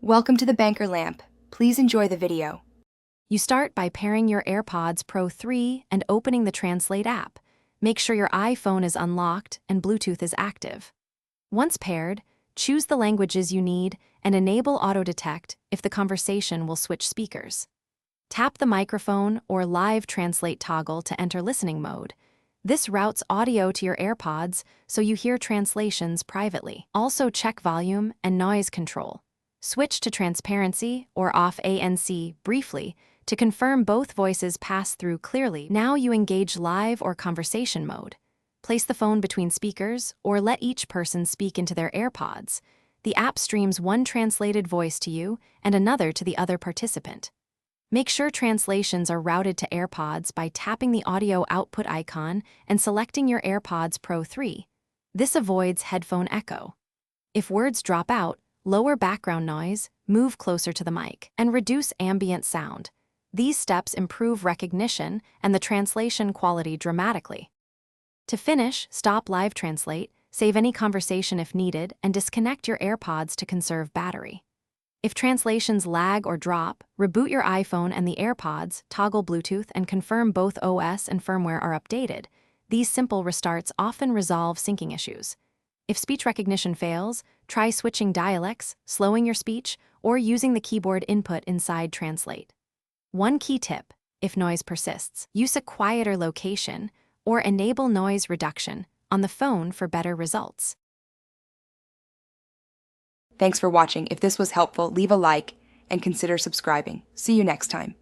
Welcome to the Banker Lamp. Please enjoy the video. You start by pairing your Airpods Pro 3 and opening the Translate app. Make sure your iPhone is unlocked and Bluetooth is active. Once paired, choose the languages you need and enable auto-detect if the conversation will switch speakers. Tap the microphone or live translate toggle to enter listening mode. This routes audio to your AirPods so you hear translations privately. Also check volume and noise control. Switch to transparency or off ANC briefly to confirm both voices pass through clearly. Now you engage live or conversation mode. Place the phone between speakers or let each person speak into their AirPods. The app streams one translated voice to you and another to the other participant. Make sure translations are routed to AirPods by tapping the audio output icon and selecting your Airpods Pro 3. This avoids headphone echo. If words drop out, lower background noise, move closer to the mic, and reduce ambient sound. These steps improve recognition and the translation quality dramatically. To finish, stop Live Translate, save any conversation if needed, and disconnect your AirPods to conserve battery. If translations lag or drop, reboot your iPhone and the AirPods, toggle Bluetooth, and confirm both OS and firmware are updated. These simple restarts often resolve syncing issues. If speech recognition fails, try switching dialects, slowing your speech, or using the keyboard input inside Translate. One key tip: if noise persists, use a quieter location or enable noise reduction on the phone for better results. Thanks for watching. If this was helpful, leave a like and consider subscribing. See you next time.